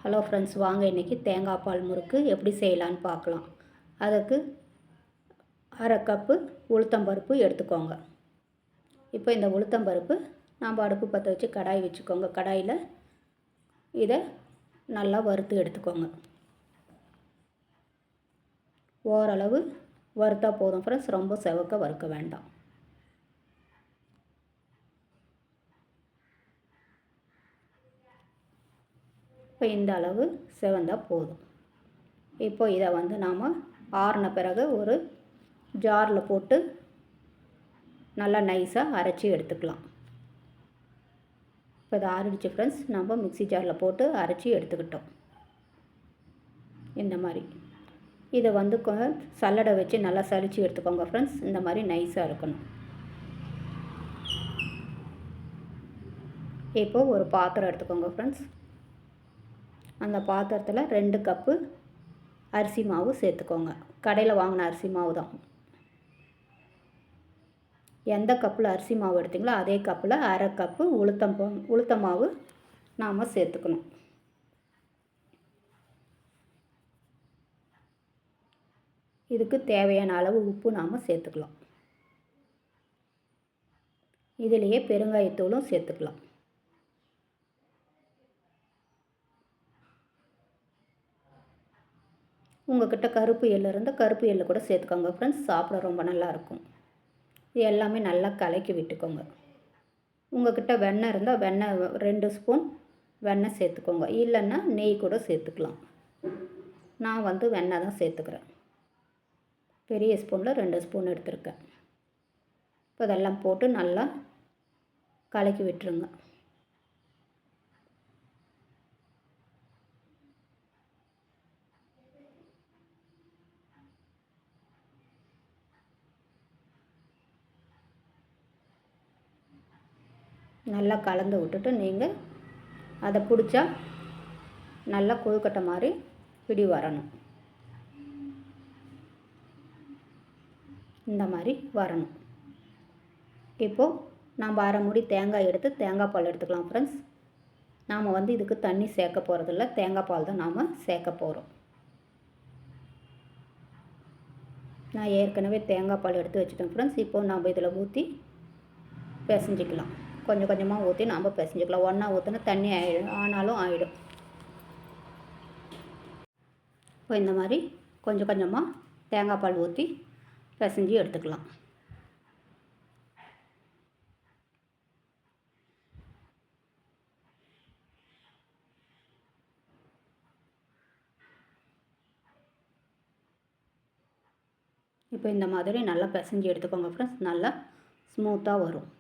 Hello friends, வாங்க இன்றைக்கி தேங்காய் பால் முறுக்கு எப்படி செய்யலான்னு பார்க்கலாம். அதுக்கு அரை கப்பு உளுத்தம்பருப்பு எடுத்துக்கோங்க. இப்போ இந்த உளுத்தம்பருப்பு நாம் அடுப்பு பற்ற வச்சு கடாய் வச்சுக்கோங்க. கடாயில் இதை நல்லா வறுத்து எடுத்துக்கோங்க. ஓரளவு வறுத்தா போதும் ஃப்ரெண்ட்ஸ், ரொம்ப செவக்க வறுக்க வேண்டாம். இப்போ இந்த அளவு செவந்தால் போதும். இப்போ இதை நாம் ஆறின பிறகு ஒரு ஜாரில் போட்டு நல்லா நைஸாக அரைச்சி எடுத்துக்கலாம். இப்போ இதை ஆறிடுச்சு ஃப்ரெண்ட்ஸ், நம்ம மிக்ஸி ஜாரில் போட்டு அரைச்சி எடுத்துக்கிட்டோம். இந்த மாதிரி இதை சல்லடை வச்சு நல்லா சலித்து எடுத்துக்கோங்க ஃப்ரெண்ட்ஸ். இந்த மாதிரி நைஸாக இருக்கணும். இப்போது ஒரு பாத்திரம் எடுத்துக்கோங்க ஃப்ரெண்ட்ஸ். அந்த பாத்திரத்தில் 2 கப்பு அரிசி மாவு சேர்த்துக்கோங்க. கடையில் வாங்கின அரிசி மாவு தான். எந்த கப்பில் அரிசி மாவு எடுத்திங்களோ அதே கப்பில் அரை கப்பு உளுத்த மாவு நாம் சேர்த்துக்கணும். இதுக்கு தேவையான அளவு உப்பு நாம் சேர்த்துக்கலாம். இதிலேயே பெருங்காயத்தூளும் சேர்த்துக்கலாம். உங்கள்கிட்ட கருப்பு எள்ளு இருந்தால் கருப்பு எள்ளு கூட சேர்த்துக்கோங்க ஃப்ரெண்ட்ஸ், சாப்பிட ரொம்ப நல்லாயிருக்கும். இது எல்லாமே நல்லா கலக்கி விட்டுக்கோங்க. உங்கள்கிட்ட வெண்ணெய் இருந்தால் வெண்ணெய் 2 ஸ்பூன் வெண்ணெய் சேர்த்துக்கோங்க. இல்லைன்னா நெய் கூட சேர்த்துக்கலாம். நான் வெண்ணெய் தான் சேர்த்துக்கிறேன். பெரிய ஸ்பூனில் 2 ஸ்பூன் எடுத்துருக்கேன். இப்போ இதெல்லாம் போட்டு நல்லா கலக்கி விட்டுருங்க. நல்லா கலந்து விட்டுட்டு நீங்கள் அதை பிடிச்சா நல்லா கொழுக்கட்டை மாதிரி பிடி வரணும். இந்த மாதிரி வரணும். இப்போது நாம் அரை மூடி தேங்காய் எடுத்து தேங்காய் பால் எடுத்துக்கலாம் ஃப்ரெண்ட்ஸ். நாம் இதுக்கு தண்ணி சேர்க்க போகிறதில்ல, தேங்காய் பால் தான் நாம் சேர்க்க போகிறோம். நான் ஏற்கனவே தேங்காய் பால் எடுத்து வச்சுட்டேன் ஃப்ரெண்ட்ஸ். இப்போது நாம் இதில் ஊற்றி பிசைஞ்சிக்கலாம். கொஞ்சம் கொஞ்சமாக ஊற்றி நாம் பிசைஞ்சிக்கலாம். ஒன்றா ஊற்றினா தண்ணி ஆனாலும் ஆகிடும். இப்போ இந்த மாதிரி கொஞ்சம் கொஞ்சமாக தேங்காய் பால் ஊற்றி பிசைஞ்சி எடுத்துக்கலாம். இப்போ இந்த மாதிரி நல்லா பிசைஞ்சி எடுத்துக்கோங்க ஃப்ரெண்ட்ஸ். நல்லா ஸ்மூத்தாக வரும்.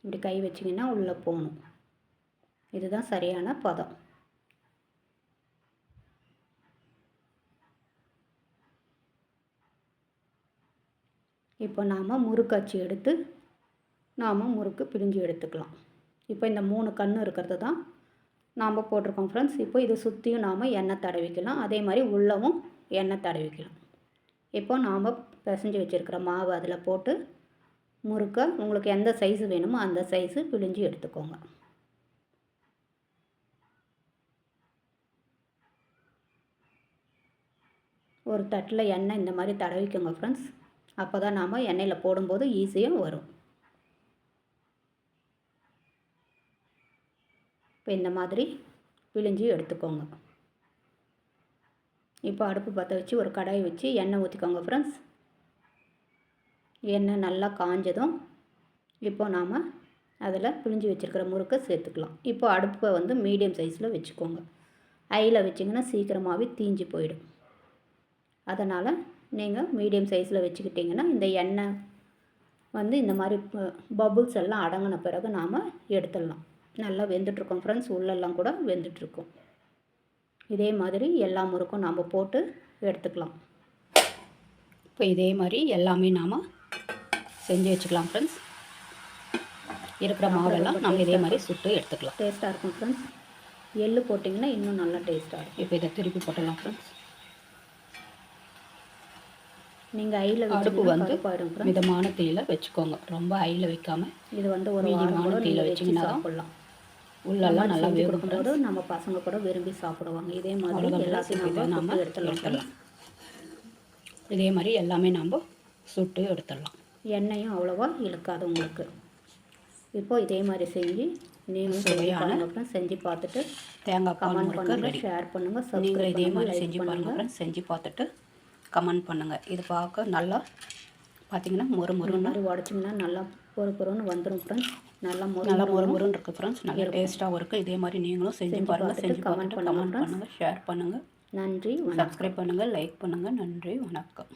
இப்படி கை வச்சிங்கன்னா உள்ளே போகணும். இதுதான் சரியான பதம். இப்போ நாம் முறுக்கு அச்சு எடுத்து நாம் முறுக்கு பிழிஞ்சு எடுத்துக்கலாம். இப்போ இந்த 3 கண் இருக்கிறது தான் நாம் போட்டிருக்கோம் ஃப்ரெண்ட்ஸ். இப்போ இதை சுற்றியும் நாம் எண்ணெய் தடவிக்கலாம். அதே மாதிரி உள்ளவும் எண்ணெய் தடவிக்கலாம். இப்போ நாம் பிசைஞ்சு வச்சுருக்கிற மாவு அதில் போட்டு முறுக்கை உங்களுக்கு எந்த சைஸு வேணுமோ அந்த சைஸு பிழிஞ்சு எடுத்துக்கோங்க. ஒரு தட்டில் எண்ணெய் இந்த மாதிரி தடவிக்கோங்க ஃப்ரெண்ட்ஸ். அப்போ தான் நாம் எண்ணெயில் போடும்போது ஈஸியாக வரும். இப்போ இந்த மாதிரி பிழிஞ்சு எடுத்துக்கோங்க. இப்போ அடுப்பு பற்ற வச்சு ஒரு கடாய் வச்சு எண்ணெய் ஊற்றிக்கோங்க ஃப்ரெண்ட்ஸ். எண்ணெய் நல்லா காஞ்சதும் இப்போ நாம் அதில் பிழிஞ்சு வச்சுருக்கிற முறுக்கை சேர்த்துக்கலாம். இப்போ அடுப்பை மீடியம் சைஸில் வச்சுக்கோங்க. ஹையில் வச்சிங்கன்னா சீக்கிரமாகவே தீஞ்சு போயிடும். அதனால் நீங்கள் மீடியம் சைஸில் வச்சுக்கிட்டிங்கன்னா இந்த எண்ணெய் இந்த மாதிரி பபுள்ஸ் எல்லாம் அடங்கின பிறகு நாம் எடுத்துடலாம். நல்லா வெந்துட்டுருக்கோம் ஃப்ரெண்ட்ஸ். உள்ளெல்லாம் கூட வெந்துட்டுருக்கோம். இதே மாதிரி எல்லா முறுக்கும் நாம் போட்டு எடுத்துக்கலாம். இப்போ இதே மாதிரி எல்லாமே நாம் செஞ்சு வச்சுக்கலாம் ஃப்ரெண்ட்ஸ். இருக்கிற மாவெல்லாம் நம்ம இதே மாதிரி சுட்டு எடுத்துக்கலாம். டேஸ்ட்டாக இருக்கும் ஃப்ரெண்ட்ஸ். எள்ளு போட்டிங்கன்னா இன்னும் நல்லா டேஸ்ட்டாக இருக்கும். இப்போ இதை திருப்பி போட்டலாம் ஃப்ரெண்ட்ஸ். நீங்கள் ஹையில் அடுப்பு மிதமான தீயில் வச்சுக்கோங்க. ரொம்ப ஹையில் வைக்காமல் இது ஒரு மீடியமான தீயில் வச்சிங்கன்னா சாப்பிட்லாம். உள்ளெல்லாம் நல்லா செஞ்சு வேகும் கொடுக்கும்போது நம்ம பசங்க கூட விரும்பி சாப்பிடுவாங்க. இதே மாதிரி எல்லாத்தையும் நம்ம சுட்டு எடுத்துடலாம். இதே மாதிரி எல்லாமே நம்ம சுட்டு எடுத்துடலாம். எண்ணெயும் அவ்வளோவா இழுக்காது உங்களுக்கு. இப்போ இதே மாதிரி செஞ்சு நீங்களும் சுவையான செஞ்சு பார்த்துட்டு தேங்காய் பால் கமெண்ட் முறுக்கு பண்ணுங்கள், ரெடி. ஷேர் பண்ணுங்கள், நீங்களும் சப்ஸ்கிரைப் இதே மாதிரி பண்ணுங்கள், செஞ்சு லைக் பாருங்கள் பண்ணுங்கள். ஃப்ரெண்ட்ஸ். செஞ்சு பார்த்துட்டு கமெண்ட் பண்ணுங்கள். இது பார்க்க நல்லா பார்த்தீங்கன்னா இந்த மாதிரி உடச்சிங்கன்னா நல்லா பொறுன்னு வந்துடும் ஃப்ரெண்ட்ஸ். நல்லா முறுன்னு இருக்குது ஃப்ரெண்ட்ஸ். நல்லா டேஸ்ட்டாகவும் இருக்குது. இதே மாதிரி நீங்களும் செஞ்சு பாருங்கள். செஞ்சு பார்த்துட்டு கமெண்ட் பண்ணுங்கள், ஷேர் பண்ணுங்கள், நன்றி, சப்ஸ்கிரைப் பண்ணுங்கள், லைக் பண்ணுங்கள். நன்றி, வணக்கம்.